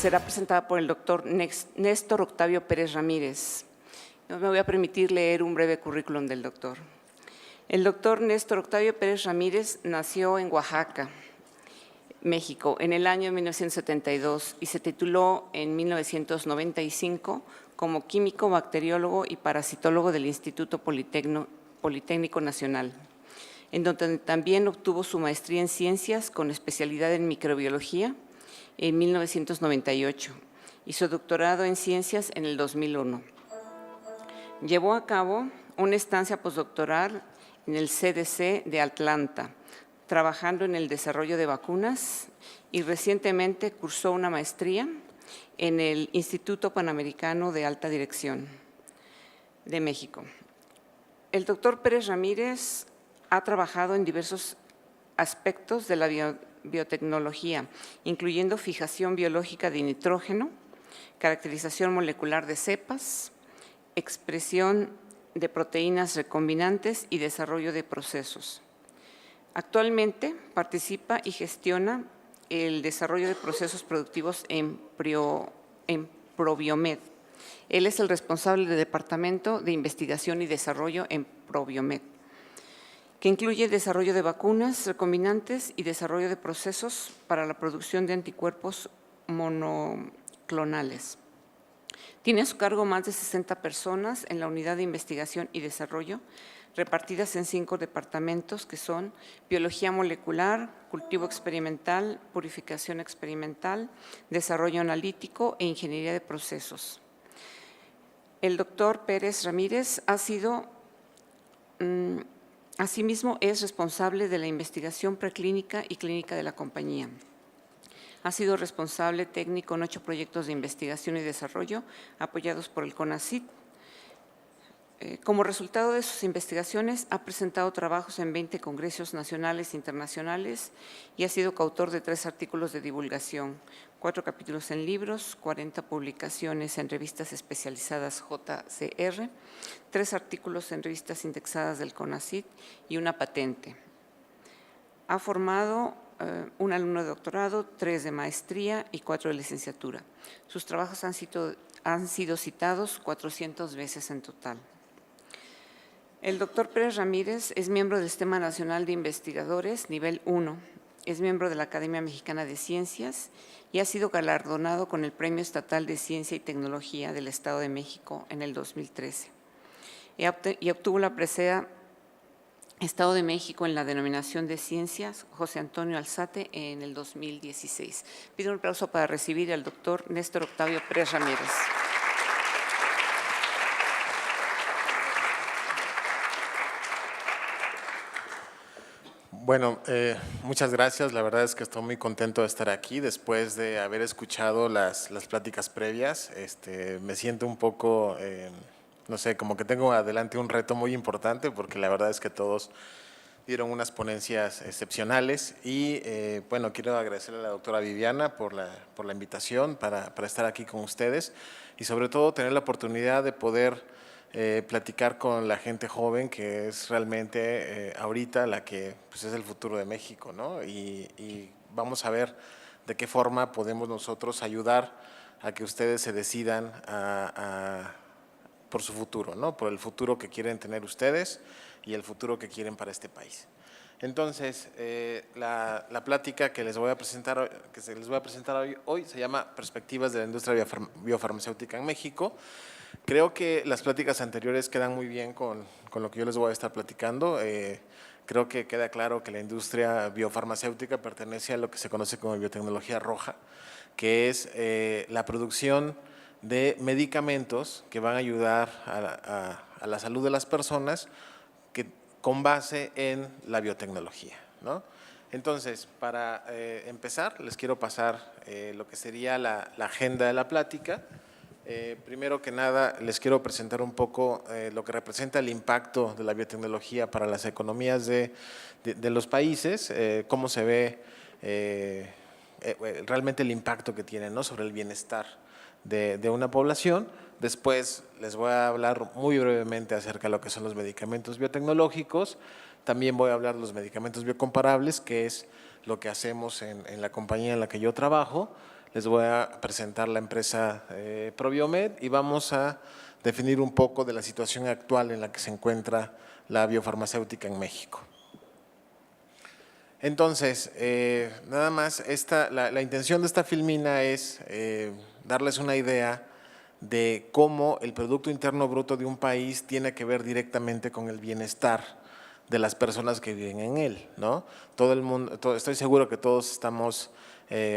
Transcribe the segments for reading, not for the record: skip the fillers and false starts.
será presentada por el doctor Néstor Octavio Pérez Ramírez. Yo me voy a permitir leer un breve currículum del doctor. El doctor Néstor Octavio Pérez Ramírez nació en Oaxaca, México, en el año 1972 y se tituló en 1995 como químico, bacteriólogo y parasitólogo del Instituto Politécnico Nacional, en donde también obtuvo su maestría en ciencias con especialidad en microbiología en 1998 y su doctorado en ciencias en el 2001. Llevó a cabo una estancia postdoctoral en el CDC de Atlanta, trabajando en el desarrollo de vacunas, y recientemente cursó una maestría en el Instituto Panamericano de Alta Dirección de México. El doctor Pérez Ramírez ha trabajado en diversos aspectos de la biotecnología, incluyendo fijación biológica de nitrógeno, caracterización molecular de cepas, expresión de proteínas recombinantes y desarrollo de procesos. Actualmente participa y gestiona el desarrollo de procesos productivos en Probiomed. Él es el responsable del Departamento de Investigación y Desarrollo en Probiomed, que incluye desarrollo de vacunas recombinantes y desarrollo de procesos para la producción de anticuerpos monoclonales. Tiene a su cargo más de 60 personas en la Unidad de Investigación y Desarrollo, repartidas en 5 departamentos que son Biología Molecular, Cultivo Experimental, Purificación Experimental, Desarrollo Analítico e Ingeniería de Procesos. El doctor Pérez Ramírez asimismo es responsable de la investigación preclínica y clínica de la compañía. Ha sido responsable técnico en 8 proyectos de investigación y desarrollo apoyados por el CONACYT. Como resultado de sus investigaciones, ha presentado trabajos en 20 congresos nacionales e internacionales y ha sido coautor de 3 artículos de divulgación, 4 capítulos en libros, 40 publicaciones en revistas especializadas JCR, 3 artículos en revistas indexadas del CONACYT y una patente. Ha formado un alumno de doctorado, 3 de maestría y 4 de licenciatura. Sus trabajos han sido citados 400 veces en total. El doctor Pérez Ramírez es miembro del Sistema Nacional de Investigadores, nivel 1, es miembro de la Academia Mexicana de Ciencias y ha sido galardonado con el Premio Estatal de Ciencia y Tecnología del Estado de México en el 2013. Y obtuvo la presea Estado de México en la denominación de Ciencias José Antonio Alzate en el 2016. Pido un aplauso para recibir al doctor Néstor Octavio Pérez Ramírez. Bueno, muchas gracias. La verdad es que estoy muy contento de estar aquí después de haber escuchado las pláticas previas. Me siento un poco, no sé, como que tengo adelante un reto muy importante porque la verdad es que todos dieron unas ponencias excepcionales y bueno, quiero agradecerle a la doctora Viviana por la invitación para estar aquí con ustedes y sobre todo tener la oportunidad de poder platicar con la gente joven que es realmente ahorita la que pues, es el futuro de México, ¿no? Y vamos a ver de qué forma podemos nosotros ayudar a que ustedes se decidan por su futuro, ¿no? Por el futuro que quieren tener ustedes y el futuro que quieren para este país. Entonces, la plática que se les voy a presentar hoy se llama Perspectivas de la Industria Biofarmacéutica en México. Creo que las pláticas anteriores quedan muy bien con lo que yo les voy a estar platicando. Creo que queda claro que la industria biofarmacéutica pertenece a lo que se conoce como biotecnología roja, que es la producción de medicamentos que van a ayudar a la salud de las personas con base en la biotecnología, ¿no? Entonces, para empezar, les quiero pasar lo que sería la agenda de la plática. Primero que nada, les quiero presentar un poco lo que representa el impacto de la biotecnología para las economías de los países, cómo se ve realmente el impacto que tiene, ¿no?, sobre el bienestar de una población. Después les voy a hablar muy brevemente acerca de lo que son los medicamentos biotecnológicos. También voy a hablar de los medicamentos biocomparables, que es lo que hacemos en la compañía en la que yo trabajo. les voy a presentar la empresa Probiomed y vamos a definir un poco de la situación actual en la que se encuentra la biofarmacéutica en México. Entonces, nada más, la intención de esta filmina es darles una idea de cómo el Producto Interno Bruto de un país tiene que ver directamente con el bienestar de las personas que viven en él, ¿no? Todo el mundo, estoy seguro que todos estamos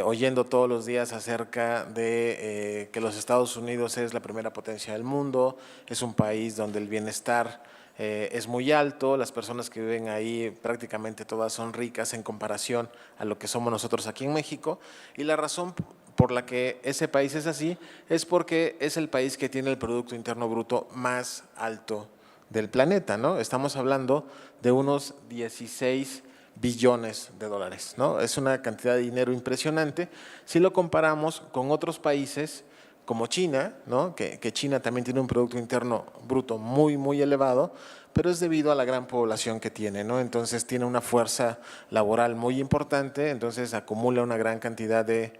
oyendo todos los días acerca de que los Estados Unidos es la primera potencia del mundo, es un país donde el bienestar es muy alto, las personas que viven ahí prácticamente todas son ricas en comparación a lo que somos nosotros aquí en México, y la razón por la que ese país es así es porque es el país que tiene el Producto Interno Bruto más alto del planeta, ¿no? Estamos hablando de unos 16 billones de dólares, ¿no? Es una cantidad de dinero impresionante si lo comparamos con otros países como China, ¿no? Que China también tiene un Producto Interno Bruto muy elevado, pero es debido a la gran población que tiene, ¿no? Entonces tiene una fuerza laboral muy importante, entonces acumula una gran cantidad de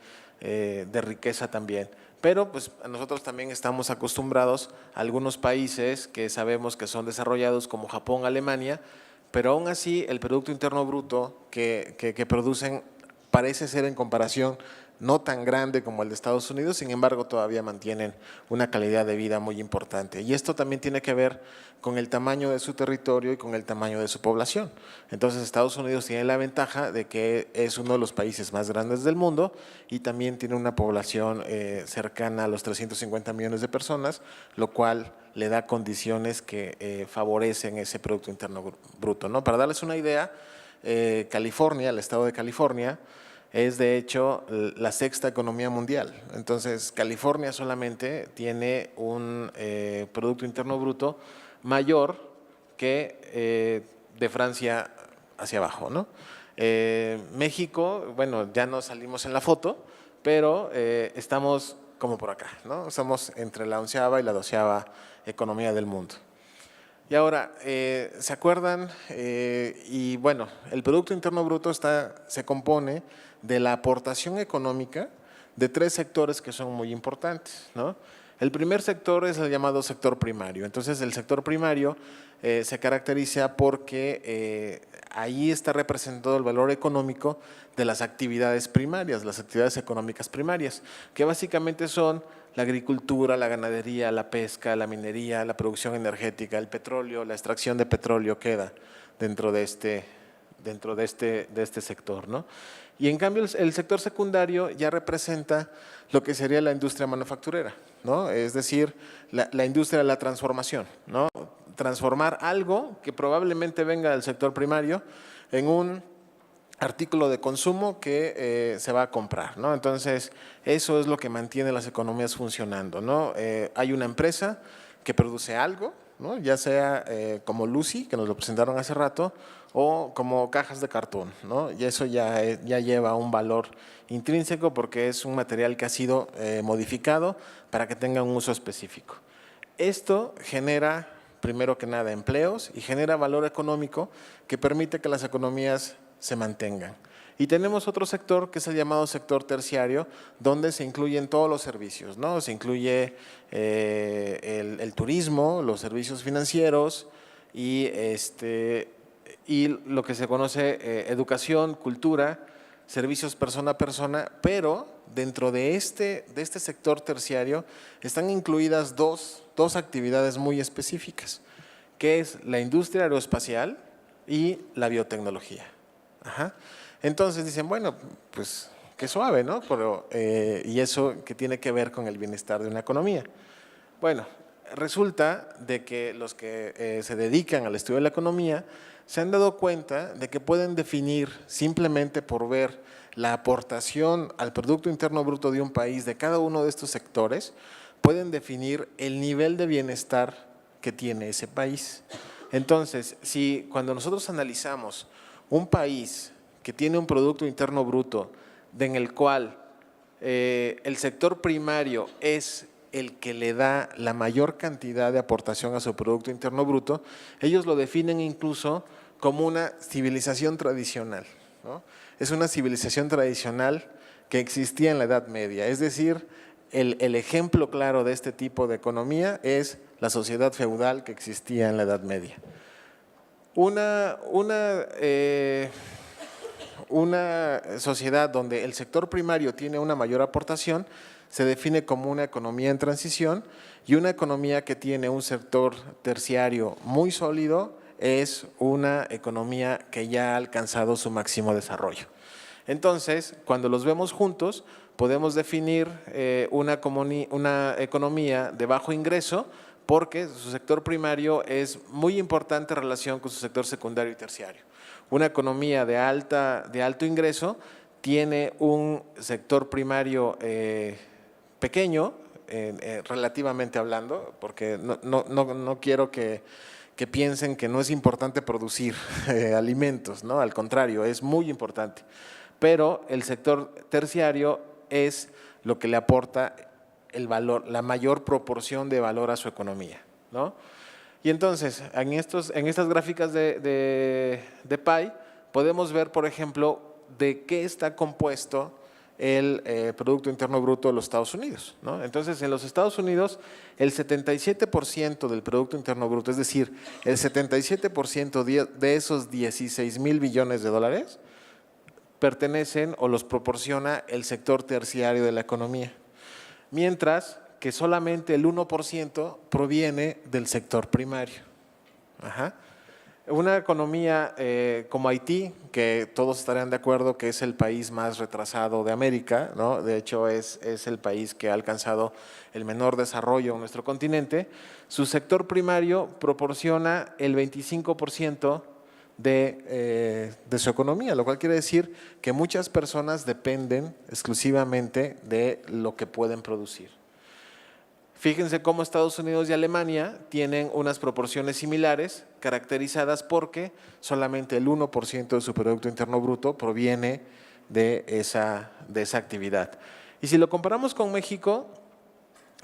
riqueza también. Pero pues nosotros también estamos acostumbrados a algunos países que sabemos que son desarrollados como Japón, Alemania, pero aún así el Producto Interno Bruto que producen parece ser en comparación no tan grande como el de Estados Unidos, sin embargo todavía mantienen una calidad de vida muy importante. Y esto también tiene que ver con el tamaño de su territorio y con el tamaño de su población. Entonces Estados Unidos tiene la ventaja de que es uno de los países más grandes del mundo y también tiene una población cercana a los 350 millones de personas, lo cual le da condiciones que favorecen ese Producto Interno Bruto, ¿no? Para darles una idea, California, el estado de California, es de hecho la sexta economía mundial. Entonces, California solamente tiene un Producto Interno Bruto mayor que de Francia hacia abajo, ¿no? México, bueno, ya no salimos en la foto, pero estamos como por acá, ¿no? Estamos entre la 11ª y la 12ª economía del mundo. Y ahora, ¿se acuerdan? Y bueno, el Producto Interno Bruto se compone de la aportación económica de 3 sectores que son muy importantes, ¿no? El primer sector es el llamado sector primario. Entonces, el sector primario se caracteriza porque ahí está representado el valor económico de las actividades primarias, las actividades económicas primarias, que básicamente son la agricultura, la ganadería, la pesca, la minería, la producción energética, el petróleo, la extracción de petróleo queda dentro de este sector, ¿no? Y en cambio el sector secundario ya representa lo que sería la industria manufacturera, ¿no? Es decir, la industria de la transformación, ¿no? Transformar algo que probablemente venga del sector primario en un artículo de consumo que se va a comprar, ¿no? Entonces, eso es lo que mantiene las economías funcionando, ¿no? Hay una empresa que produce algo, ¿no? Ya sea como Lucy, que nos lo presentaron hace rato, o como cajas de cartón, ¿no? Y eso ya lleva un valor intrínseco porque es un material que ha sido modificado para que tenga un uso específico. Esto genera, primero que nada, empleos y genera valor económico que permite que las economías se mantengan. Y tenemos otro sector que es el llamado sector terciario, donde se incluyen todos los servicios, ¿no? Se incluye el turismo, los servicios financieros y lo que se conoce educación, cultura, servicios persona a persona, pero dentro de este sector terciario están incluidas dos actividades muy específicas, que es la industria aeroespacial y la biotecnología. Ajá. Entonces dicen, bueno, pues qué suave, ¿no? Pero, ¿y eso qué tiene que ver con el bienestar de una economía? Bueno, resulta de que los que se dedican al estudio de la economía se han dado cuenta de que pueden definir simplemente por ver la aportación al Producto Interno Bruto de un país de cada uno de estos sectores, pueden definir el nivel de bienestar que tiene ese país. Entonces, si cuando nosotros analizamos un país que tiene un Producto Interno Bruto en el cual el sector primario es el que le da la mayor cantidad de aportación a su Producto Interno Bruto, ellos lo definen incluso como una civilización tradicional, ¿no? Es una civilización tradicional que existía en la Edad Media. Es decir, el ejemplo claro de este tipo de economía es la sociedad feudal que existía en la Edad Media. Una sociedad donde el sector primario tiene una mayor aportación se define como una economía en transición, y una economía que tiene un sector terciario muy sólido es una economía que ya ha alcanzado su máximo desarrollo. Entonces, cuando los vemos juntos, podemos definir una economía de bajo ingreso, porque su sector primario es muy importante en relación con su sector secundario y terciario. Una economía de alto ingreso tiene un sector primario pequeño, relativamente hablando, porque no quiero que piensen que no es importante producir alimentos, ¿no? Al contrario, es muy importante. Pero el sector terciario es lo que le aporta el valor, la mayor proporción de valor a su economía, ¿no? Y entonces, en estas gráficas de pie, podemos ver, por ejemplo, de qué está compuesto el Producto Interno Bruto de los Estados Unidos, ¿no? Entonces, en los Estados Unidos, el 77% del Producto Interno Bruto, es decir, el 77% de esos 16,000 billones de dólares, pertenecen o los proporciona el sector terciario de la economía, mientras que solamente el 1% proviene del sector primario. Ajá. Una economía como Haití, que todos estarán de acuerdo que es el país más retrasado de América, ¿no? De hecho es el país que ha alcanzado el menor desarrollo en nuestro continente, su sector primario proporciona el 25% de su economía, lo cual quiere decir que muchas personas dependen exclusivamente de lo que pueden producir. Fíjense cómo Estados Unidos y Alemania tienen unas proporciones similares, caracterizadas porque solamente el 1% de su Producto Interno Bruto proviene de esa actividad. Y si lo comparamos con México,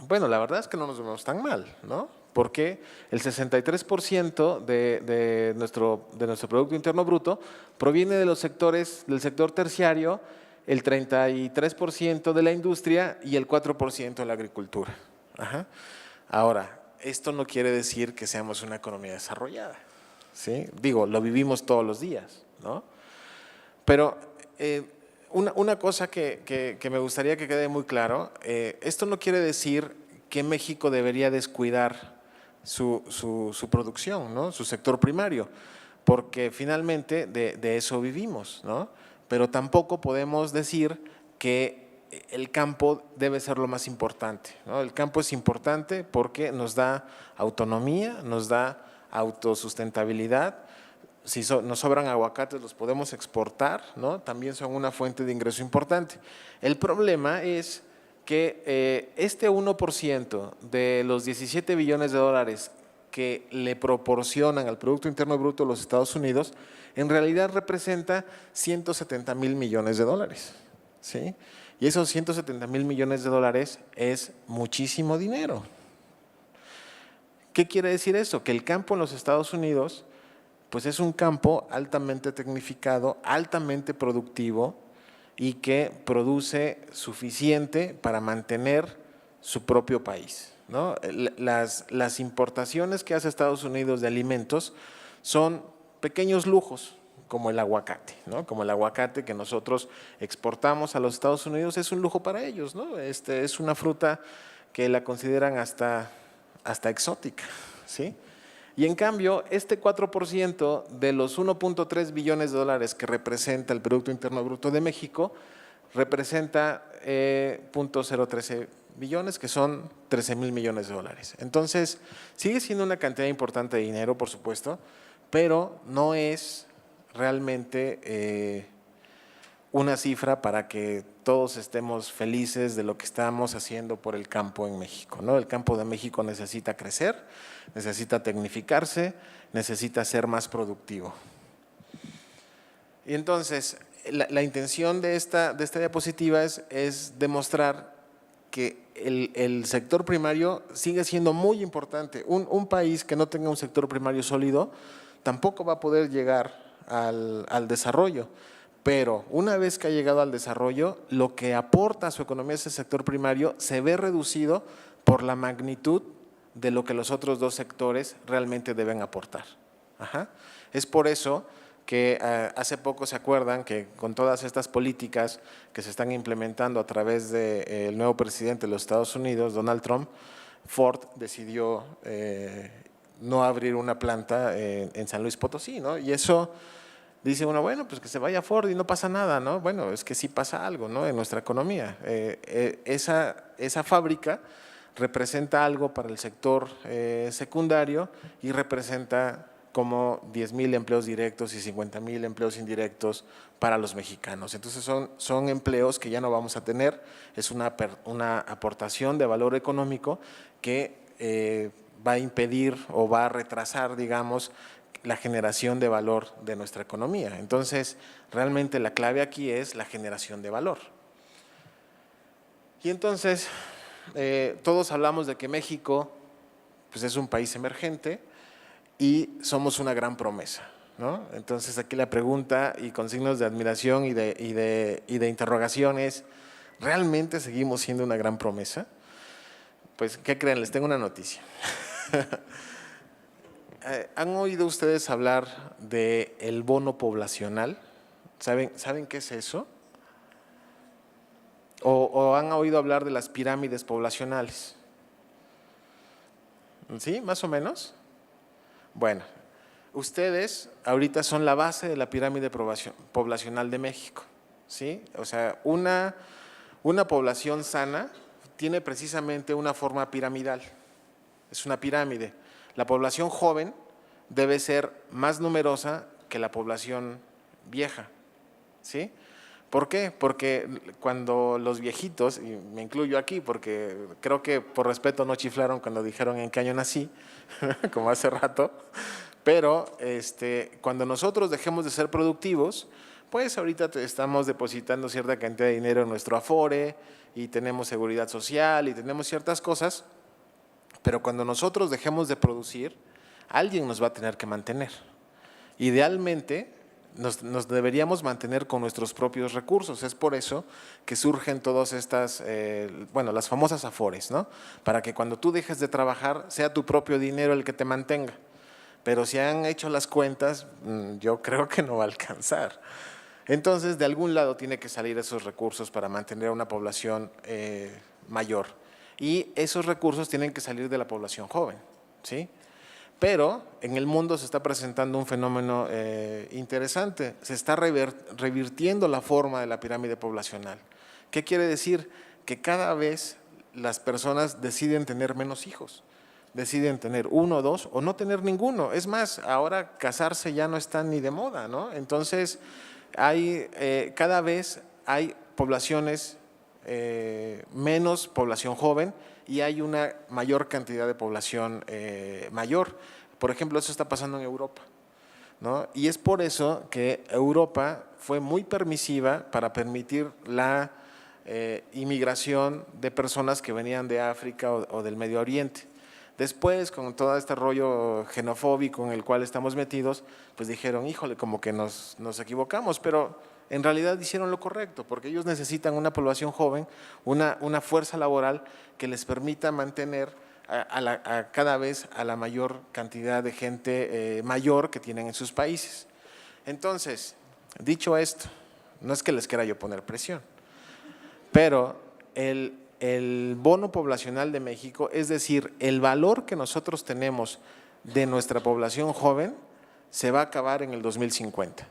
bueno, la verdad es que no nos vemos tan mal, ¿no? Porque el 63% de nuestro Producto Interno Bruto proviene de los sectores, del sector terciario, el 33% de la industria y el 4% de la agricultura. Ajá. Ahora, esto no quiere decir que seamos una economía desarrollada, ¿sí? Digo, lo vivimos todos los días, ¿no? Pero una cosa que me gustaría que quede muy claro, esto no quiere decir que México debería descuidar su producción, ¿no? Su sector primario, porque finalmente de eso vivimos, ¿no? Pero tampoco podemos decir que el campo debe ser lo más importante, ¿no? El campo es importante porque nos da autonomía, nos da autosustentabilidad. Si nos sobran aguacates, los podemos exportar, ¿no? También son una fuente de ingreso importante. El problema es que este 1% de los 17 billones de dólares que le proporcionan al Producto Interno Bruto de los Estados Unidos, en realidad representa 170,000 millones de dólares, ¿sí? Y esos 170,000 millones de dólares es muchísimo dinero. ¿Qué quiere decir eso? Que el campo en los Estados Unidos pues es un campo altamente tecnificado, altamente productivo y que produce suficiente para mantener su propio país, ¿no? Las importaciones que hace Estados Unidos de alimentos son pequeños lujos, como el aguacate, ¿no? Como el aguacate que nosotros exportamos a los Estados Unidos es un lujo para ellos, ¿no? Es una fruta que la consideran hasta exótica, ¿sí? Y en cambio, este 4% de los 1.3 billones de dólares que representa el Producto Interno Bruto de México, representa 0.013 billones, que son 13,000 millones de dólares. Entonces, sigue siendo una cantidad importante de dinero, por supuesto, pero no es realmente una cifra para que todos estemos felices de lo que estamos haciendo por el campo en México, ¿no? El campo de México necesita crecer, necesita tecnificarse, necesita ser más productivo. Y entonces, la intención de esta diapositiva es demostrar que el sector primario sigue siendo muy importante. Un país que no tenga un sector primario sólido tampoco va a poder llegar al desarrollo, Pero una vez que ha llegado al desarrollo, lo que aporta a su economía ese sector primario se ve reducido por la magnitud de lo que los otros dos sectores realmente deben aportar. Ajá. Es por eso que hace poco se acuerdan que con todas estas políticas que se están implementando a través del nuevo presidente de los Estados Unidos, Donald Trump, Ford decidió no abrir una planta en San Luis Potosí, ¿no? Y eso dice uno, bueno, pues que se vaya Ford y no pasa nada, ¿no? Bueno, es que sí pasa algo, ¿no? En nuestra economía. Esa fábrica representa algo para el sector secundario y representa como 10,000 empleos directos y 50,000 empleos indirectos para los mexicanos. Entonces son empleos que ya no vamos a tener, es una aportación de valor económico que va a impedir o va a retrasar, digamos, la generación de valor de nuestra economía. Entonces, realmente la clave aquí es la generación de valor. Y entonces, todos hablamos de que México pues, es un país emergente y somos una gran promesa, ¿no? Entonces, aquí la pregunta y con signos de admiración y de interrogación es, ¿realmente seguimos siendo una gran promesa? Pues, ¿qué creen? Les tengo una noticia. ¿Han oído ustedes hablar del bono poblacional? ¿Saben qué es eso? ¿O han oído hablar de las pirámides poblacionales? ¿Sí? ¿Más o menos? Bueno, ustedes ahorita son la base de la pirámide poblacional de México, ¿sí? O sea, una población sana tiene precisamente una forma piramidal, es una pirámide. La población joven debe ser más numerosa que la población vieja, ¿sí? ¿Por qué? Porque cuando los viejitos, y me incluyo aquí porque creo que por respeto no chiflaron cuando dijeron en qué año nací, como hace rato, pero cuando nosotros dejemos de ser productivos, pues ahorita estamos depositando cierta cantidad de dinero en nuestro Afore y tenemos seguridad social y tenemos ciertas cosas, pero cuando nosotros dejemos de producir, alguien nos va a tener que mantener. Idealmente, nos deberíamos mantener con nuestros propios recursos. Es por eso que surgen todas estas, las famosas Afores, ¿no? Para que cuando tú dejes de trabajar, sea tu propio dinero el que te mantenga. Pero si han hecho las cuentas, yo creo que no va a alcanzar. Entonces, de algún lado tiene que salir esos recursos para mantener a una población mayor. Y esos recursos tienen que salir de la población joven, ¿sí? Pero en el mundo se está presentando un fenómeno interesante, se está revirtiendo la forma de la pirámide poblacional. ¿Qué quiere decir? Que cada vez las personas deciden tener menos hijos, deciden tener 1 o 2 o no tener ninguno. Es más, ahora casarse ya no está ni de moda, ¿no? Entonces, cada vez hay poblaciones, menos población joven, y hay una mayor cantidad de población mayor. Por ejemplo, eso está pasando en Europa, ¿no? Y es por eso que Europa fue muy permisiva para permitir la inmigración de personas que venían de África o del Medio Oriente. Después, con todo este rollo xenofóbico en el cual estamos metidos, pues dijeron, híjole, como que nos equivocamos, pero en realidad hicieron lo correcto, porque ellos necesitan una población joven, una fuerza laboral que les permita mantener cada vez a la mayor cantidad de gente mayor que tienen en sus países. Entonces, dicho esto, no es que les quiera yo poner presión, pero el bono poblacional de México, es decir, el valor que nosotros tenemos de nuestra población joven, se va a acabar en el 2050.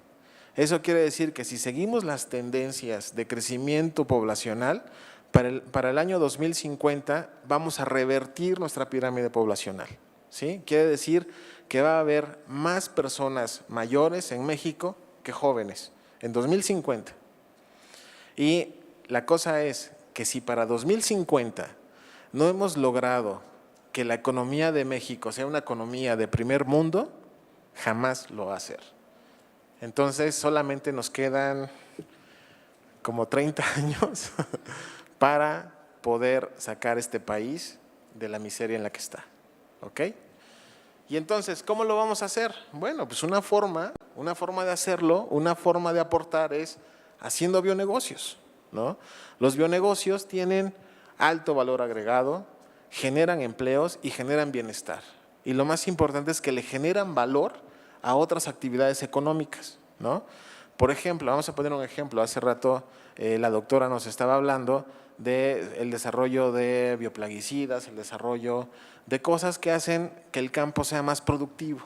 Eso quiere decir que si seguimos las tendencias de crecimiento poblacional, para el año 2050 vamos a revertir nuestra pirámide poblacional, ¿sí? Quiere decir que va a haber más personas mayores en México que jóvenes en 2050. Y la cosa es que si para 2050 no hemos logrado que la economía de México sea una economía de primer mundo, jamás lo va a hacer. Entonces solamente nos quedan como 30 años para poder sacar este país de la miseria en la que está, ¿ok? Y entonces, ¿cómo lo vamos a hacer? Bueno, pues una forma de hacerlo, una forma de aportar es haciendo bionegocios, ¿no? Los bionegocios tienen alto valor agregado, generan empleos y generan bienestar. Y lo más importante es que le generan valor a otras actividades económicas, ¿no? Por ejemplo, vamos a poner un ejemplo. Hace rato la doctora nos estaba hablando del desarrollo de bioplaguicidas, el desarrollo de cosas que hacen que el campo sea más productivo,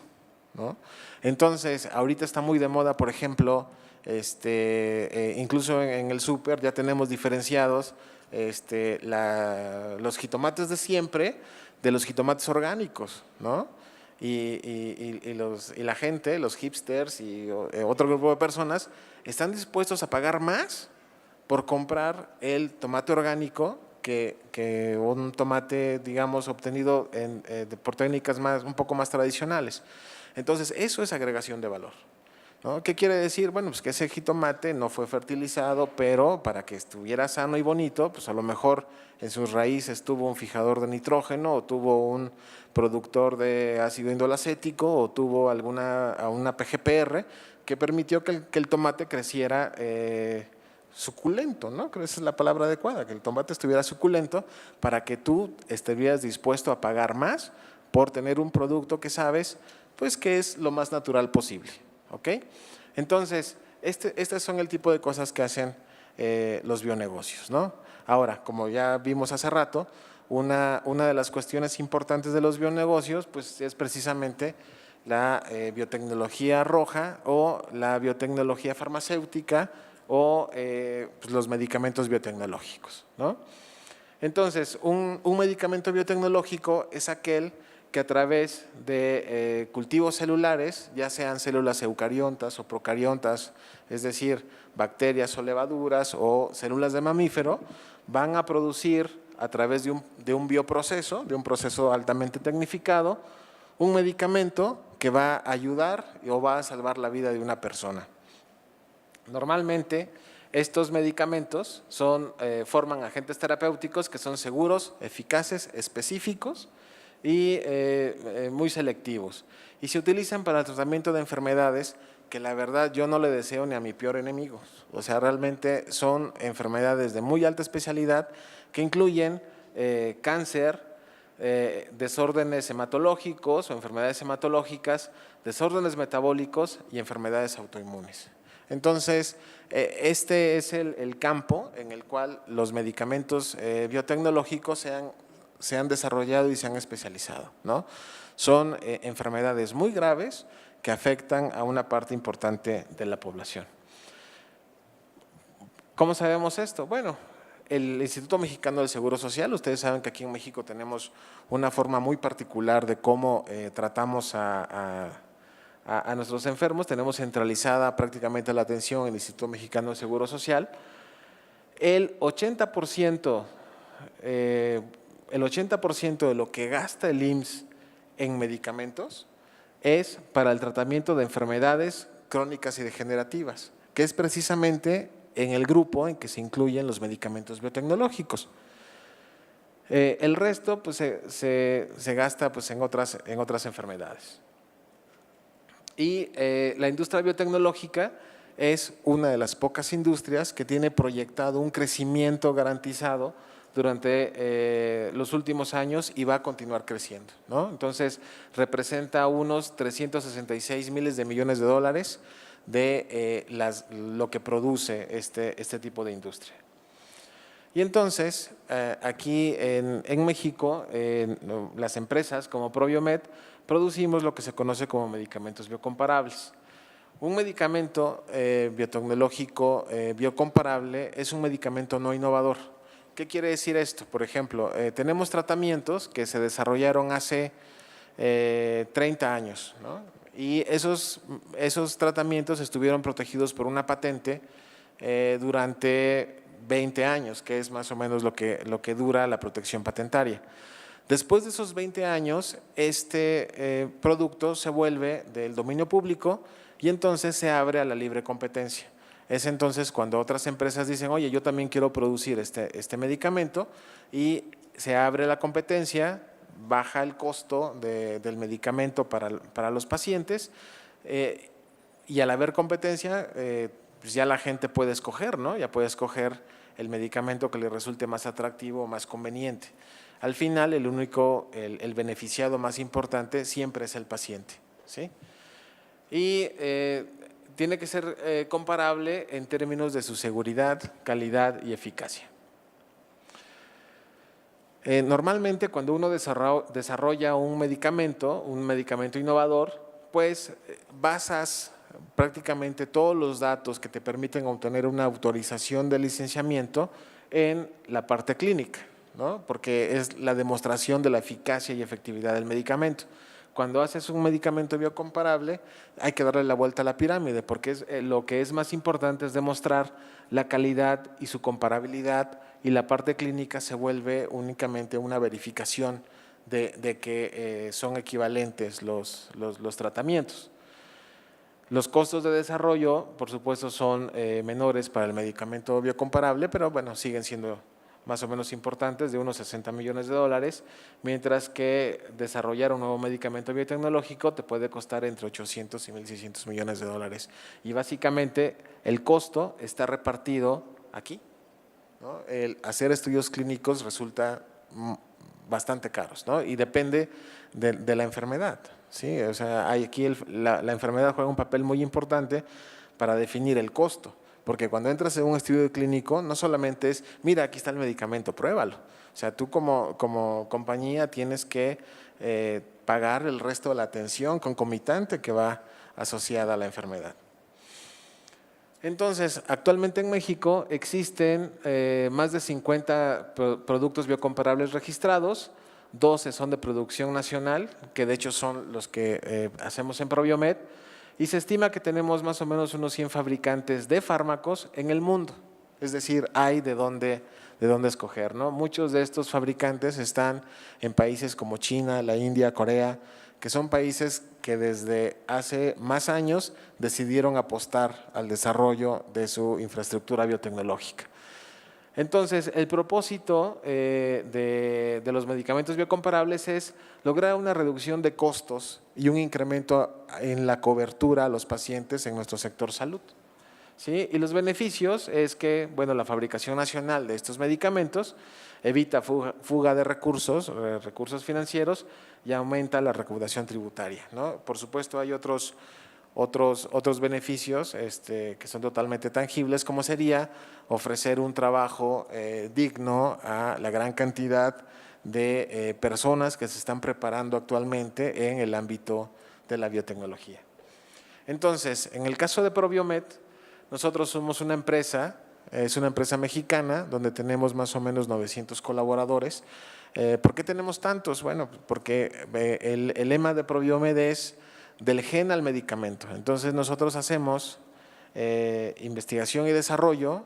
¿no? Entonces, ahorita está muy de moda, por ejemplo, incluso en el súper ya tenemos diferenciados los jitomates de siempre de los jitomates orgánicos, ¿no? Y la gente, los hipsters y otro grupo de personas están dispuestos a pagar más por comprar el tomate orgánico que un tomate, digamos, obtenido por técnicas un poco más tradicionales. Entonces, eso es agregación de valor, ¿no? ¿Qué quiere decir? Bueno, pues que ese jitomate no fue fertilizado, pero para que estuviera sano y bonito, pues a lo mejor en sus raíces tuvo un fijador de nitrógeno o tuvo un productor de ácido indolacético o tuvo una PGPR que permitió que el tomate creciera suculento, ¿no? Creo que esa es la palabra adecuada, que el tomate estuviera suculento para que tú estuvieras dispuesto a pagar más por tener un producto que sabes, pues que es lo más natural posible, ¿ok? Entonces, estos son el tipo de cosas que hacen los bionegocios, ¿no? Ahora, como ya vimos hace rato, una de las cuestiones importantes de los bionegocios, pues es precisamente la biotecnología roja o la biotecnología farmacéutica o pues los medicamentos biotecnológicos, ¿no? Entonces, un medicamento biotecnológico es aquel que a través de cultivos celulares, ya sean células eucariontas o procariontas, es decir, bacterias o levaduras o células de mamífero, van a producir a través de un bioproceso, de un proceso altamente tecnificado, un medicamento que va a ayudar o va a salvar la vida de una persona. Normalmente, estos medicamentos forman agentes terapéuticos que son seguros, eficaces, específicos y muy selectivos. Y se utilizan para el tratamiento de enfermedades que la verdad yo no le deseo ni a mi peor enemigo. O sea, realmente son enfermedades de muy alta especialidad que incluyen cáncer, desórdenes hematológicos o enfermedades hematológicas, desórdenes metabólicos y enfermedades autoinmunes. Entonces, este es el campo en el cual los medicamentos biotecnológicos se han desarrollado y se han especializado, ¿no? Son enfermedades muy graves que afectan a una parte importante de la población. ¿Cómo sabemos esto? Bueno, el Instituto Mexicano del Seguro Social, ustedes saben que aquí en México tenemos una forma muy particular de cómo tratamos a nuestros enfermos, tenemos centralizada prácticamente la atención en el Instituto Mexicano del Seguro Social. El 80% de lo que gasta el IMSS en medicamentos es para el tratamiento de enfermedades crónicas y degenerativas, que es precisamente en el grupo en que se incluyen los medicamentos biotecnológicos. El resto pues, se gasta pues, en otras enfermedades. Y la industria biotecnológica es una de las pocas industrias que tiene proyectado un crecimiento garantizado durante los últimos años y va a continuar creciendo, ¿no? Entonces, representa unos 366 miles de millones de dólares de lo que produce este tipo de industria. Y entonces, aquí en México, las empresas como Probiomed producimos lo que se conoce como medicamentos biocomparables. Un medicamento biotecnológico biocomparable es un medicamento no innovador. ¿Qué quiere decir esto? Por ejemplo, tenemos tratamientos que se desarrollaron hace 30 años, ¿no? Y esos tratamientos estuvieron protegidos por una patente durante 20 años, que es más o menos lo que dura la protección patentaria. Después de esos 20 años, este producto se vuelve del dominio público y entonces se abre a la libre competencia. Es entonces cuando otras empresas dicen, oye, yo también quiero producir este medicamento y se abre la competencia, baja el costo del medicamento para los pacientes y al haber competencia, pues ya la gente puede escoger, ¿no? Ya puede escoger el medicamento que le resulte más atractivo o más conveniente. Al final, el beneficiado más importante siempre es el paciente, ¿sí? Y tiene que ser comparable en términos de su seguridad, calidad y eficacia. Normalmente cuando uno desarrolla un medicamento innovador, pues basas prácticamente todos los datos que te permiten obtener una autorización de licenciamiento en la parte clínica, ¿no? Porque es la demostración de la eficacia y efectividad del medicamento. Cuando haces un medicamento biocomparable, hay que darle la vuelta a la pirámide, porque lo que es más importante es demostrar la calidad y su comparabilidad, y la parte clínica se vuelve únicamente una verificación de que son equivalentes los tratamientos. Los costos de desarrollo, por supuesto, son menores para el medicamento biocomparable, pero bueno, siguen siendo más o menos importantes, de unos 60 millones de dólares, mientras que desarrollar un nuevo medicamento biotecnológico te puede costar entre 800 y 1.600 millones de dólares. Y básicamente el costo está repartido aquí, ¿no? El hacer estudios clínicos resulta bastante caros, ¿no? Y depende de la enfermedad, ¿sí? O sea, aquí la enfermedad juega un papel muy importante para definir el costo. Porque cuando entras en un estudio clínico, no solamente es, mira, aquí está el medicamento, pruébalo. O sea, tú como compañía tienes que pagar el resto de la atención concomitante que va asociada a la enfermedad. Entonces, actualmente en México existen más de 50 productos biocomparables registrados, 12 son de producción nacional, que de hecho son los que hacemos en Probiomed, y se estima que tenemos más o menos unos 100 fabricantes de fármacos en el mundo. Es decir, hay de dónde escoger, ¿no? Muchos de estos fabricantes están en países como China, la India, Corea, que son países que desde hace más años decidieron apostar al desarrollo de su infraestructura biotecnológica. Entonces, el propósito de los medicamentos biocomparables es lograr una reducción de costos y un incremento en la cobertura a los pacientes en nuestro sector salud, ¿sí? Y los beneficios es que, bueno, la fabricación nacional de estos medicamentos evita fuga de recursos financieros y aumenta la recaudación tributaria, ¿no? Por supuesto, hay otros beneficios que son totalmente tangibles, como sería ofrecer un trabajo digno a la gran cantidad de personas que se están preparando actualmente en el ámbito de la biotecnología. Entonces, en el caso de Probiomed, nosotros somos una empresa, es una empresa mexicana donde tenemos más o menos 900 colaboradores. ¿Por qué tenemos tantos? Bueno, porque el lema de Probiomed es del gen al medicamento. Entonces nosotros hacemos investigación y desarrollo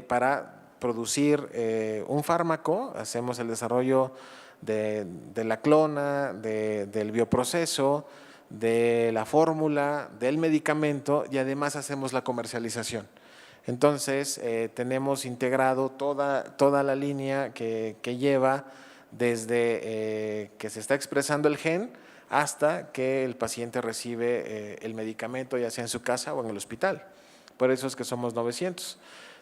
para producir un fármaco, hacemos el desarrollo de la clona, del bioproceso, de la fórmula, del medicamento, y además hacemos la comercialización. Entonces tenemos integrado toda la línea que lleva desde que se está expresando el gen hasta que el paciente recibe el medicamento, ya sea en su casa o en el hospital. Por eso es que somos 900.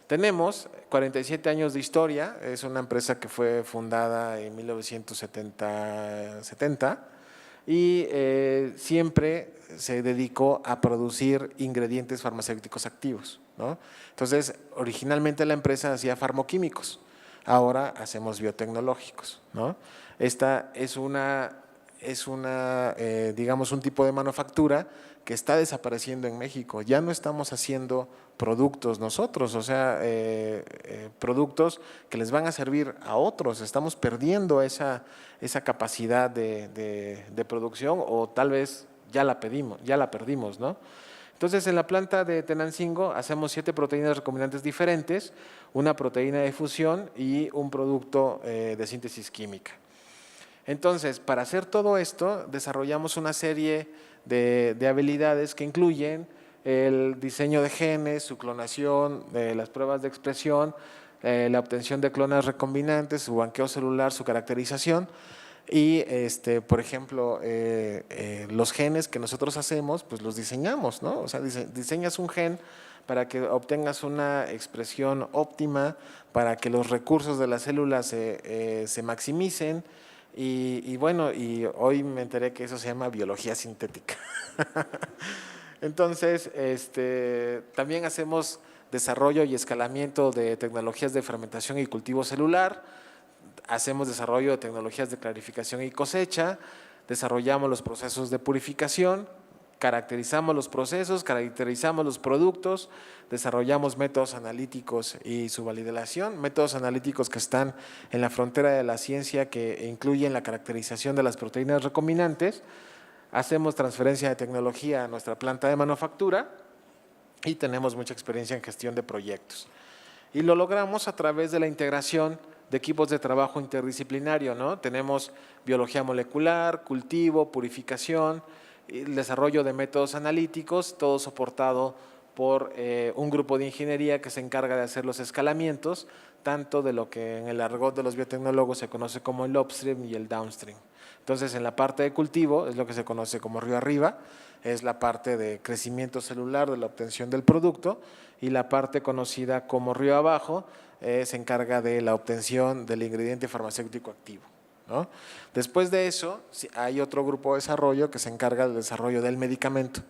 Tenemos 47 años de historia, es una empresa que fue fundada en 1970 y siempre se dedicó a producir ingredientes farmacéuticos activos, ¿no? Entonces, originalmente la empresa hacía farmoquímicos, ahora hacemos biotecnológicos, ¿no? Esta es digamos, un tipo de manufactura que está desapareciendo en México. Ya no estamos haciendo productos nosotros, o sea, productos que les van a servir a otros. Estamos perdiendo esa capacidad de producción, o tal vez ya la perdimos, ¿no? Entonces, en la planta de Tenancingo hacemos 7 proteínas recombinantes diferentes, una proteína de fusión y un producto de síntesis química. Entonces, para hacer todo esto, desarrollamos una serie de habilidades que incluyen el diseño de genes, su clonación, las pruebas de expresión, la obtención de clonas recombinantes, su banqueo celular, su caracterización. Y, por ejemplo, los genes que nosotros hacemos, pues los diseñamos, ¿no? O sea, diseñas un gen para que obtengas una expresión óptima, para que los recursos de la célula se maximicen. Y bueno, y hoy me enteré que eso se llama biología sintética. Entonces, también hacemos desarrollo y escalamiento de tecnologías de fermentación y cultivo celular, hacemos desarrollo de tecnologías de clarificación y cosecha, desarrollamos los procesos de purificación, caracterizamos los procesos, caracterizamos los productos, desarrollamos métodos analíticos y su validación, métodos analíticos que están en la frontera de la ciencia, que incluyen la caracterización de las proteínas recombinantes. Hacemos transferencia de tecnología a nuestra planta de manufactura y tenemos mucha experiencia en gestión de proyectos. Y lo logramos a través de la integración de equipos de trabajo interdisciplinario, ¿no? Tenemos biología molecular, cultivo, purificación, el desarrollo de métodos analíticos, todo soportado por un grupo de ingeniería que se encarga de hacer los escalamientos, tanto de lo que en el argot de los biotecnólogos se conoce como el upstream y el downstream. Entonces, en la parte de cultivo es lo que se conoce como río arriba, es la parte de crecimiento celular, de la obtención del producto, y la parte conocida como río abajo se encarga de la obtención del ingrediente farmacéutico activo, ¿no? Después de eso, hay otro grupo de desarrollo que se encarga del desarrollo del medicamento.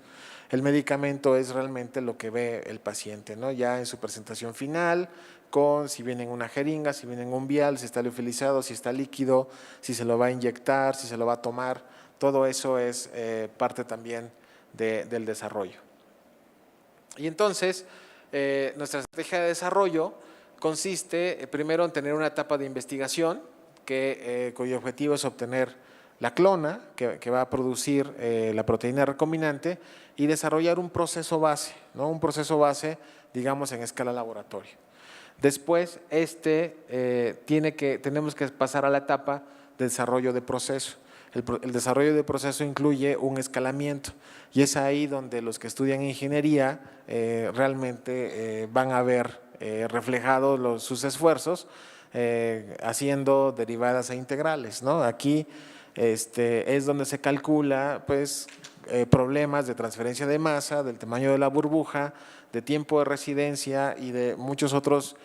El medicamento es realmente lo que ve el paciente, ¿no? Ya en su presentación final, con si viene en una jeringa, si viene en un vial, si está liofilizado, si está líquido, si se lo va a inyectar, si se lo va a tomar. Todo eso es parte también del desarrollo. Y entonces, nuestra estrategia de desarrollo consiste primero en tener una etapa de investigación cuyo objetivo es obtener la clona que va a producir la proteína recombinante y desarrollar un proceso base, ¿no? Un proceso base, digamos, en escala laboratorio. Después, tenemos que pasar a la etapa de desarrollo de proceso. El desarrollo de proceso incluye un escalamiento y es ahí donde los que estudian ingeniería realmente van a ver reflejados sus esfuerzos haciendo derivadas e integrales, ¿no? Aquí es donde se calcula pues, problemas de transferencia de masa, del tamaño de la burbuja, de tiempo de residencia y de muchos otros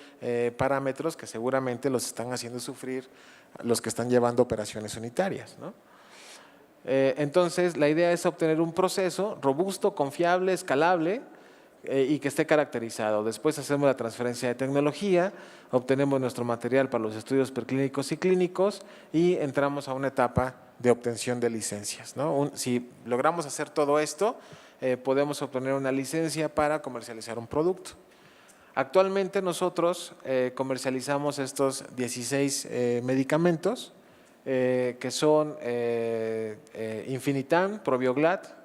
parámetros que seguramente los están haciendo sufrir los que están llevando operaciones unitarias, ¿no? Entonces, la idea es obtener un proceso robusto, confiable, escalable y que esté caracterizado. Después hacemos la transferencia de tecnología, obtenemos nuestro material para los estudios preclínicos y clínicos y entramos a una etapa de obtención de licencias, ¿no? Si logramos hacer todo esto, podemos obtener una licencia para comercializar un producto. Actualmente nosotros comercializamos estos 16 medicamentos que son Infinitam, Probioglat,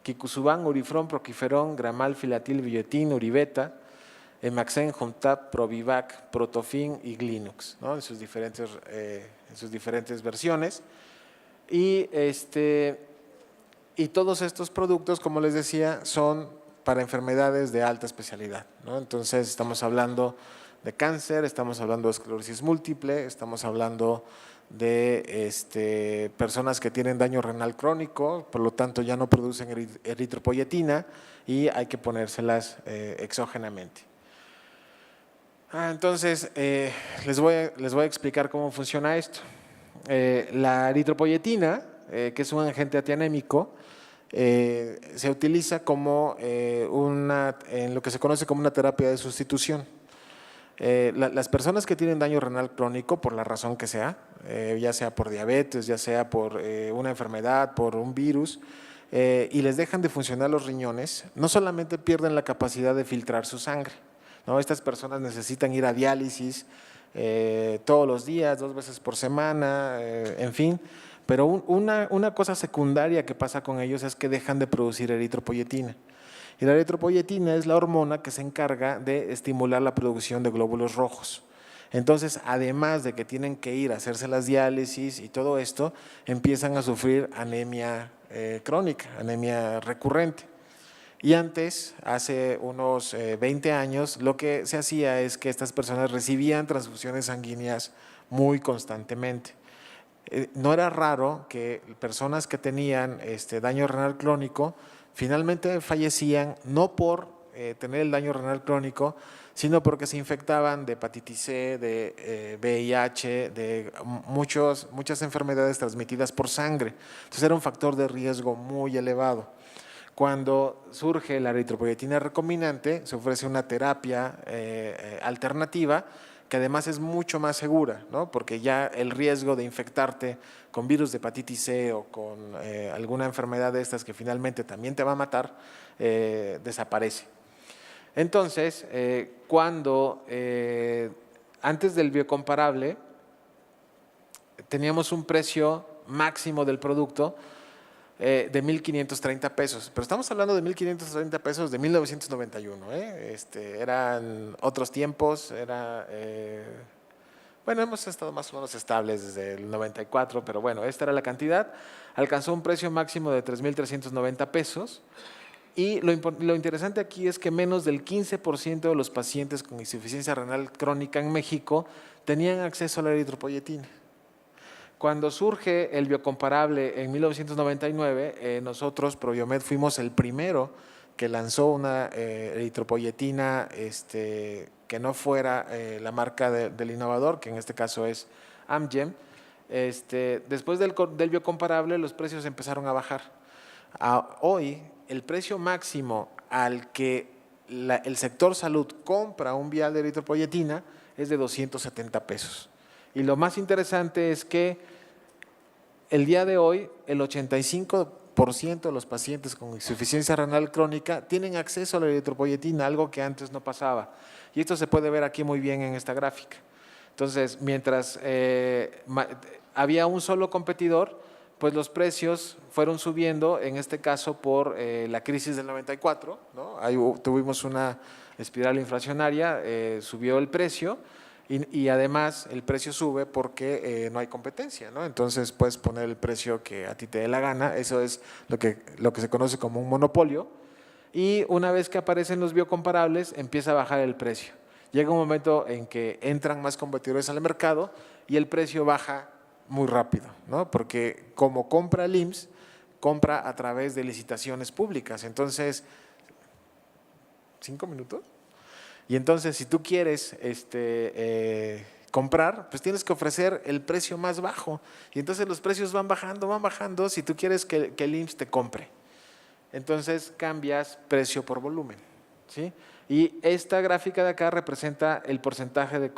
Kikusuban, Urifron, Proquiferón, Gramal, Filatil, Biotin, Uribeta, Emaxen, Juntap, Provivac, Protofin y Glinux, ¿no? en sus diferentes versiones. Y todos estos productos, como les decía, son para enfermedades de alta especialidad, ¿no? Entonces, estamos hablando de cáncer, estamos hablando de esclerosis múltiple, estamos hablando de personas que tienen daño renal crónico, por lo tanto ya no producen eritropoyetina y hay que ponérselas exógenamente. Entonces, les voy a explicar cómo funciona esto. La eritropoyetina, que es un agente antianémico, se utiliza como en lo que se conoce como una terapia de sustitución. Las personas que tienen daño renal crónico, por la razón que sea, ya sea por diabetes, ya sea por una enfermedad, por un virus, y les dejan de funcionar los riñones, no solamente pierden la capacidad de filtrar su sangre, ¿no? Estas personas necesitan ir a diálisis todos los días, 2 veces por semana, en fin. Pero una cosa secundaria que pasa con ellos es que dejan de producir eritropoyetina. Y la eritropoyetina es la hormona que se encarga de estimular la producción de glóbulos rojos. Entonces, además de que tienen que ir a hacerse las diálisis y todo esto, empiezan a sufrir anemia crónica, anemia recurrente. Y antes, hace unos 20 años, lo que se hacía es que estas personas recibían transfusiones sanguíneas muy constantemente. no era raro que personas que tenían daño renal crónico finalmente fallecían no por tener el daño renal crónico, sino porque se infectaban de hepatitis C, de VIH, de muchas enfermedades transmitidas por sangre. Entonces era un factor de riesgo muy elevado. Cuando surge la eritropoyetina recombinante, se ofrece una terapia alternativa que además es mucho más segura, ¿no? Porque ya el riesgo de infectarte con virus de hepatitis C o con alguna enfermedad de estas que finalmente también te va a matar, desaparece. Entonces, antes del biocomparable, teníamos un precio máximo del producto de 1,530 pesos, pero estamos hablando de 1,530 pesos de 1991, eran otros tiempos, bueno, hemos estado más o menos estables desde el 94, pero bueno, esta era la cantidad, alcanzó un precio máximo de 3,390 pesos y lo interesante aquí es que menos del 15% de los pacientes con insuficiencia renal crónica en México tenían acceso a la eritropoyetina. Cuando surge el biocomparable en 1999, nosotros, Probiomed, fuimos el primero que lanzó una eritropoyetina que no fuera la marca del innovador, que en este caso es Amgen. Después del biocomparable, los precios empezaron a bajar. Hoy, el precio máximo al que el sector salud compra un vial de eritropoyetina es de 270 pesos. Y lo más interesante es que el día de hoy el 85% de los pacientes con insuficiencia renal crónica tienen acceso a la eritropoyetina, algo que antes no pasaba. Y esto se puede ver aquí muy bien en esta gráfica. Entonces, mientras había un solo competidor, pues los precios fueron subiendo, en este caso por la crisis del 94, ¿no? Ahí tuvimos una espiral inflacionaria, subió el precio. Y además el precio sube porque no hay competencia, ¿no? Entonces puedes poner el precio que a ti te dé la gana, eso es lo que se conoce como un monopolio. Y una vez que aparecen los biocomparables, empieza a bajar el precio. Llega un momento en que entran más competidores al mercado y el precio baja muy rápido, ¿no? Porque como compra el IMSS, compra a través de licitaciones públicas. Entonces, 5 minutos. Y entonces, si tú quieres comprar, pues tienes que ofrecer el precio más bajo. Y entonces los precios van bajando si tú quieres que el IMSS te compre. Entonces, cambias precio por volumen, ¿sí? Y esta gráfica de acá representa el porcentaje de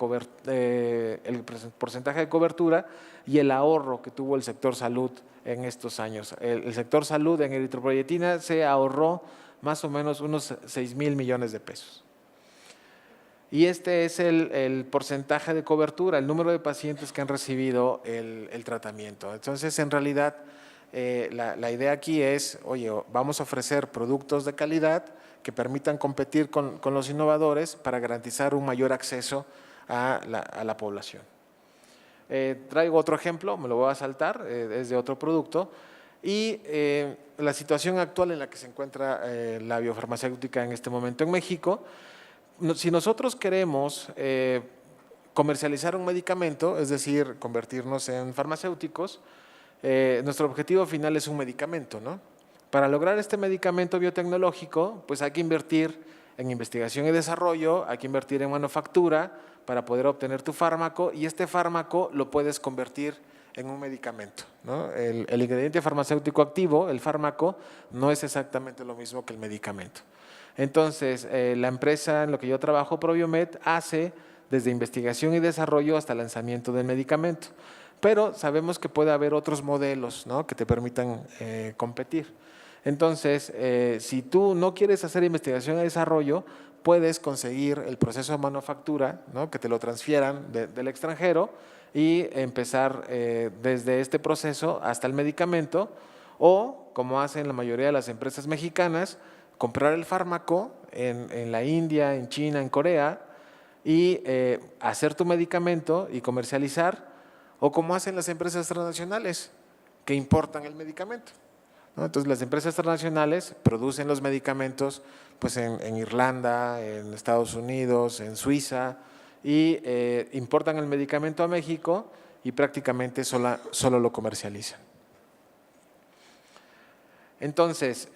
cobertura y el ahorro que tuvo el sector salud en estos años. El sector salud en eritropoyetina se ahorró más o menos unos 6,000 millones de pesos. Y este es el porcentaje de cobertura, el número de pacientes que han recibido el tratamiento. Entonces, en realidad, la idea aquí es, oye, vamos a ofrecer productos de calidad que permitan competir con los innovadores para garantizar un mayor acceso a la población. Traigo otro ejemplo, me lo voy a saltar, es de otro producto. Y la situación actual en la que se encuentra la biofarmacéutica en este momento en México. Si nosotros queremos comercializar un medicamento, es decir, convertirnos en farmacéuticos, nuestro objetivo final es un medicamento, ¿no? Para lograr este medicamento biotecnológico, pues hay que invertir en investigación y desarrollo, hay que invertir en manufactura para poder obtener tu fármaco y este fármaco lo puedes convertir en un medicamento, ¿no? El ingrediente farmacéutico activo, el fármaco, no es exactamente lo mismo que el medicamento. Entonces, la empresa en la que yo trabajo, Probiomed, hace desde investigación y desarrollo hasta el lanzamiento del medicamento. Pero sabemos que puede haber otros modelos, ¿no?, que te permitan competir. Entonces, si tú no quieres hacer investigación y desarrollo, puedes conseguir el proceso de manufactura, ¿no?, que te lo transfieran del extranjero y empezar desde este proceso hasta el medicamento o, como hacen la mayoría de las empresas mexicanas, comprar el fármaco en la India, en China, en Corea y hacer tu medicamento y comercializar, o como hacen las empresas transnacionales que importan el medicamento, ¿no? Entonces las empresas transnacionales producen los medicamentos pues en Irlanda, en Estados Unidos, en Suiza y importan el medicamento a México y prácticamente solo lo comercializan. Entonces,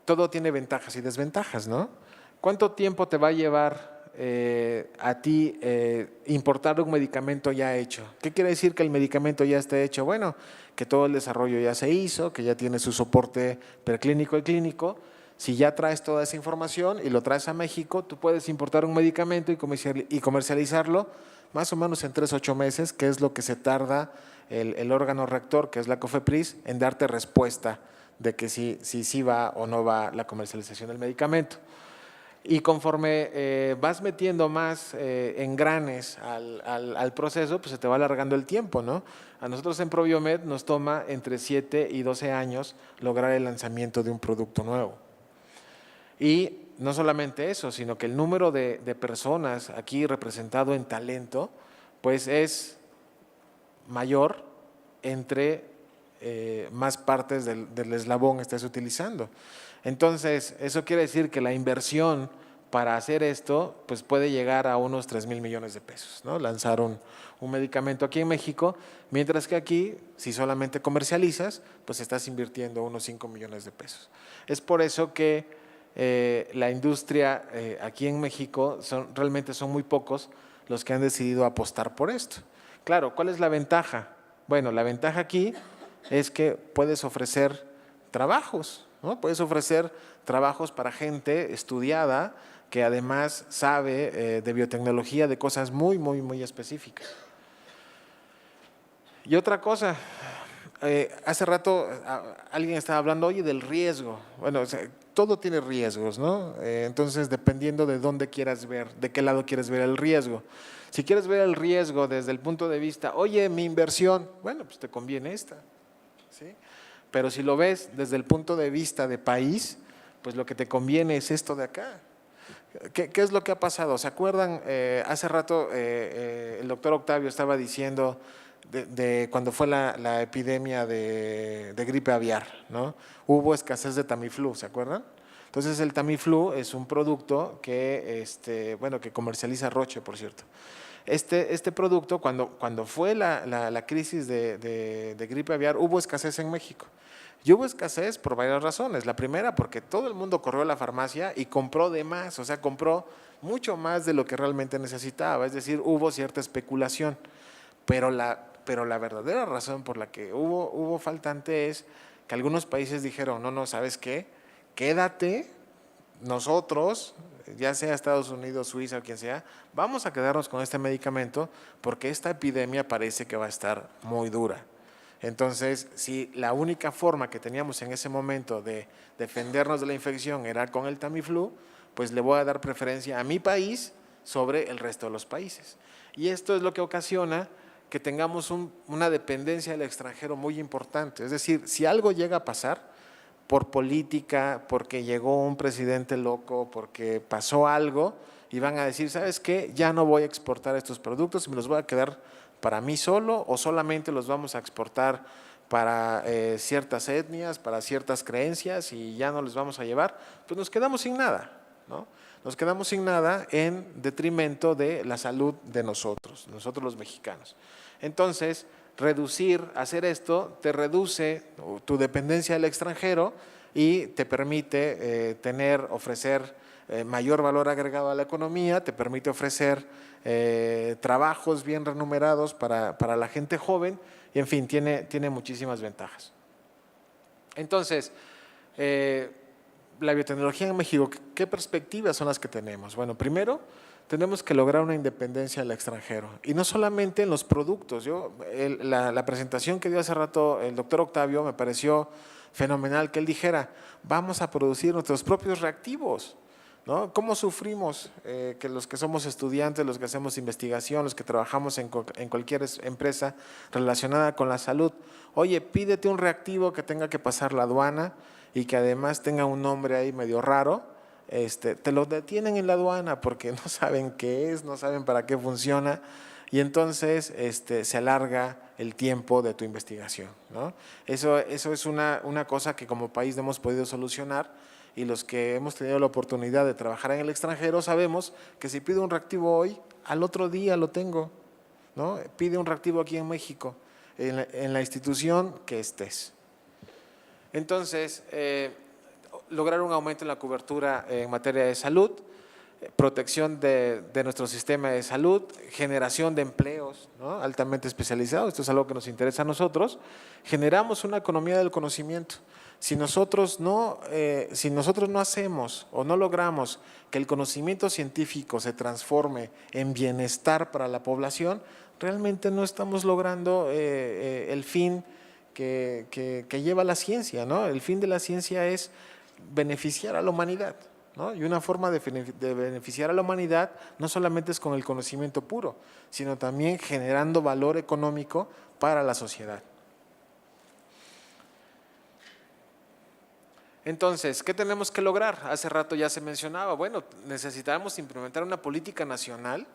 todo tiene ventajas y desventajas, ¿no? ¿Cuánto tiempo te va a llevar a ti importar un medicamento ya hecho? ¿Qué quiere decir que el medicamento ya esté hecho? Bueno, que todo el desarrollo ya se hizo, que ya tiene su soporte preclínico y clínico. Si ya traes toda esa información y lo traes a México, tú puedes importar un medicamento y comercializarlo más o menos en 3 a 8 meses, que es lo que se tarda el órgano rector, que es la COFEPRIS, en darte respuesta de que sí va o no va la comercialización del medicamento. Y conforme vas metiendo más engranes al proceso, pues se te va alargando el tiempo, ¿no? A nosotros en Probiomed nos toma entre 7 y 12 años lograr el lanzamiento de un producto nuevo. Y no solamente eso, sino que el número de personas aquí representado en talento, pues es mayor entre más partes del eslabón estés utilizando. Entonces, eso quiere decir que la inversión para hacer esto pues puede llegar a unos 3,000 millones de pesos, ¿no? Lanzar un medicamento aquí en México, mientras que aquí, si solamente comercializas, pues estás invirtiendo unos 5 millones de pesos. Es por eso que la industria aquí en México realmente son muy pocos los que han decidido apostar por esto. Claro, ¿cuál es la ventaja? Bueno, la ventaja aquí es que puedes ofrecer trabajos, ¿no? Puedes ofrecer trabajos para gente estudiada que además sabe de biotecnología, de cosas muy, muy, muy específicas. Y otra cosa, hace rato alguien estaba hablando, oye, del riesgo. Bueno, o sea, todo tiene riesgos, ¿no? Entonces, dependiendo de dónde quieras ver, de qué lado quieres ver el riesgo. Si quieres ver el riesgo desde el punto de vista, oye, mi inversión, bueno, pues te conviene esta, ¿sí? Pero si lo ves desde el punto de vista de país, pues lo que te conviene es esto de acá. ¿Qué es lo que ha pasado? ¿Se acuerdan? Hace rato el doctor Octavio estaba diciendo de cuando fue la epidemia de gripe aviar, ¿no? Hubo escasez de Tamiflu, ¿se acuerdan? Entonces el Tamiflu es un producto que, que comercializa Roche, por cierto. Este producto, cuando fue la crisis de gripe aviar, hubo escasez en México. Y hubo escasez por varias razones. La primera, porque todo el mundo corrió a la farmacia y compró de más, o sea, compró mucho más de lo que realmente necesitaba. Es decir, hubo cierta especulación. Pero la verdadera razón por la que hubo faltante es que algunos países dijeron, no, ¿sabes qué? Quédate, nosotros, ya sea Estados Unidos, Suiza o quien sea, vamos a quedarnos con este medicamento porque esta epidemia parece que va a estar muy dura. Entonces, si la única forma que teníamos en ese momento de defendernos de la infección era con el Tamiflu, pues le voy a dar preferencia a mi país sobre el resto de los países. Y esto es lo que ocasiona que tengamos una dependencia del extranjero muy importante. Es decir, si algo llega a pasar por política, porque llegó un presidente loco, porque pasó algo, y van a decir, ¿sabes qué? Ya no voy a exportar estos productos y me los voy a quedar para mí solo, o solamente los vamos a exportar para ciertas etnias, para ciertas creencias y ya no les vamos a llevar, pues nos quedamos sin nada, ¿no? Nos quedamos sin nada en detrimento de la salud de nosotros los mexicanos. Entonces, hacer esto, te reduce tu dependencia del extranjero y te permite ofrecer mayor valor agregado a la economía, te permite ofrecer trabajos bien remunerados para la gente joven y, en fin, tiene muchísimas ventajas. Entonces, la biotecnología en México, ¿qué perspectivas son las que tenemos? Bueno, primero, tenemos que lograr una independencia del extranjero y no solamente en los productos. La presentación que dio hace rato el doctor Octavio me pareció fenomenal que él dijera, vamos a producir nuestros propios reactivos, ¿no? ¿Cómo sufrimos que los que somos estudiantes, los que hacemos investigación, los que trabajamos en cualquier empresa relacionada con la salud? Oye, pídete un reactivo que tenga que pasar la aduana y que además tenga un nombre ahí medio raro. Te lo detienen en la aduana porque no saben qué es, no saben para qué funciona y entonces se alarga el tiempo de tu investigación, ¿no? Eso es una cosa que como país no hemos podido solucionar y los que hemos tenido la oportunidad de trabajar en el extranjero sabemos que si pido un reactivo hoy, al otro día lo tengo. ¿no? Pide un reactivo aquí en México, en la institución que estés. Entonces, lograr un aumento en la cobertura en materia de salud, protección de nuestro sistema de salud, generación de empleos, ¿no? Altamente especializados, esto es algo que nos interesa a nosotros. Generamos una economía del conocimiento. Si nosotros no hacemos o no logramos que el conocimiento científico se transforme en bienestar para la población, realmente no estamos logrando el fin que lleva la ciencia, ¿no? El fin de la ciencia es beneficiar a la humanidad, ¿no? Y una forma de beneficiar a la humanidad no solamente es con el conocimiento puro, sino también generando valor económico para la sociedad. Entonces, ¿qué tenemos que lograr? Hace rato ya se mencionaba, bueno, necesitamos implementar una política nacional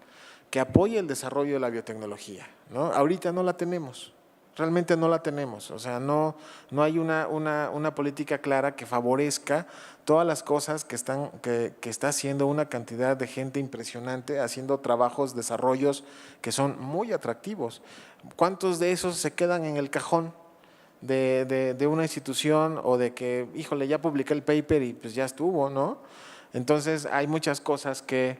que apoye el desarrollo de la biotecnología, ¿no? Ahorita no la tenemos. Realmente no la tenemos, o sea, no hay una política clara que favorezca todas las cosas que está haciendo una cantidad de gente impresionante, haciendo trabajos, desarrollos que son muy atractivos. ¿Cuántos de esos se quedan en el cajón de una institución o de que, híjole, ya publiqué el paper y pues ya estuvo, ¿no? Entonces hay muchas cosas que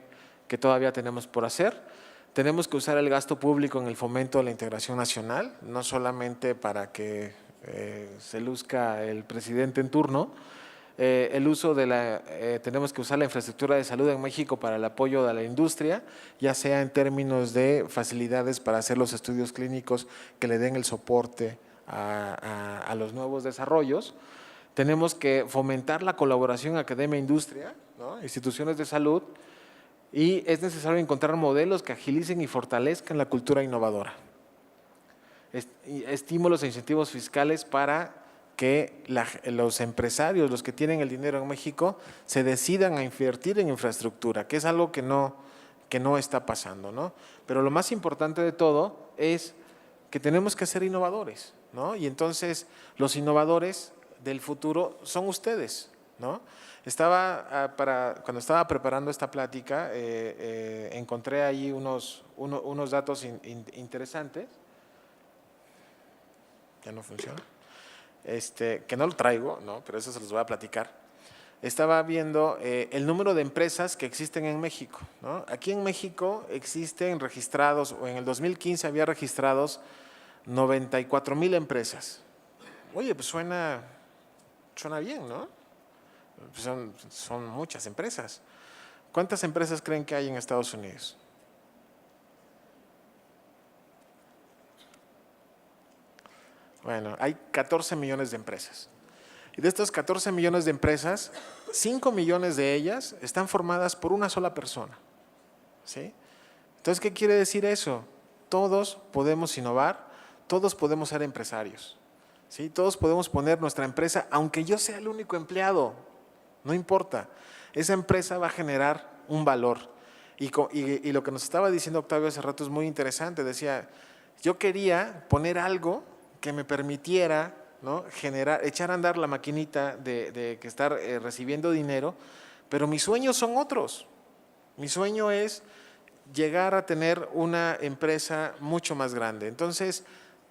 todavía tenemos por hacer. Tenemos que usar el gasto público en el fomento de la integración nacional, no solamente para que se luzca el presidente en turno. Tenemos que usar la infraestructura de salud en México para el apoyo de la industria, ya sea en términos de facilidades para hacer los estudios clínicos que le den el soporte a los nuevos desarrollos. Tenemos que fomentar la colaboración academia-industria, ¿no? Instituciones de salud. Y es necesario encontrar modelos que agilicen y fortalezcan la cultura innovadora. Estímulos e incentivos fiscales para que los empresarios, los que tienen el dinero en México, se decidan a invertir en infraestructura, que es algo que no está pasando, ¿no? Pero lo más importante de todo es que tenemos que ser innovadores, ¿no? Y entonces los innovadores del futuro son ustedes, ¿no? Cuando estaba preparando esta plática, encontré ahí unos datos interesantes. Ya no funciona. Que no lo traigo, ¿no? Pero eso se los voy a platicar. Estaba viendo el número de empresas que existen en México, ¿no? Aquí en México existen registrados, o en el 2015 había registrados 94,000 empresas. Oye, pues suena bien, ¿no? Son muchas empresas. ¿Cuántas empresas creen que hay en Estados Unidos? Bueno, hay 14 millones de empresas. Y de estas 14 millones de empresas, 5 millones de ellas están formadas por una sola persona, ¿sí? Entonces, ¿qué quiere decir eso? Todos podemos innovar, todos podemos ser empresarios, ¿sí? Todos podemos poner nuestra empresa, aunque yo sea el único empleado. No importa, esa empresa va a generar un valor. Y lo que nos estaba diciendo Octavio hace rato es muy interesante. Decía, yo quería poner algo que me permitiera, ¿no?, echar a andar la maquinita de que estar recibiendo dinero, pero mis sueños son otros. Mi sueño es llegar a tener una empresa mucho más grande. Entonces,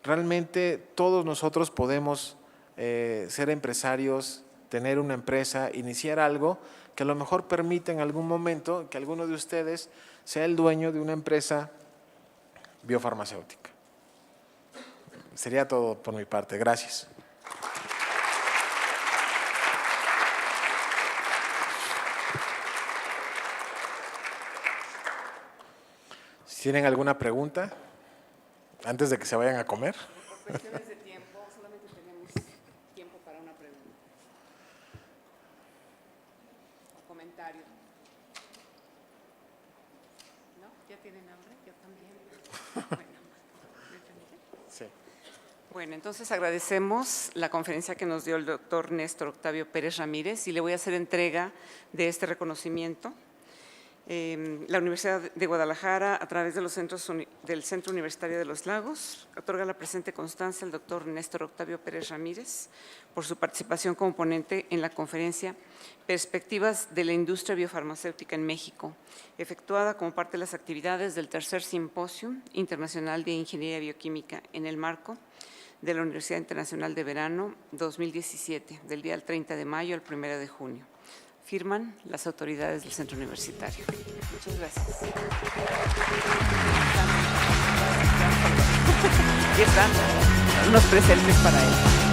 realmente todos nosotros podemos ser empresarios, tener una empresa, iniciar algo que a lo mejor permita en algún momento que alguno de ustedes sea el dueño de una empresa biofarmacéutica. Sería todo por mi parte. Gracias. Si tienen alguna pregunta, antes de que se vayan a comer. Por cuestiones de tiempo, solamente tenemos tiempo para una pregunta. O comentario. ¿No? ¿Ya tienen hambre? Yo también. Bueno, ¿me permite? Sí. Bueno, entonces agradecemos la conferencia que nos dio el doctor Néstor Octavio Pérez Ramírez y le voy a hacer entrega de este reconocimiento. La Universidad de Guadalajara, a través de del Centro Universitario de los Lagos, otorga la presente constancia al doctor Néstor Octavio Pérez Ramírez por su participación como ponente en la conferencia Perspectivas de la Industria Biofarmacéutica en México, efectuada como parte de las actividades del tercer Simposio Internacional de Ingeniería Bioquímica en el marco de la Universidad Internacional de Verano 2017, del día 30 de mayo al 1 de junio. Firman las autoridades del centro universitario. Muchas gracias. Aquí están unos presentes para él.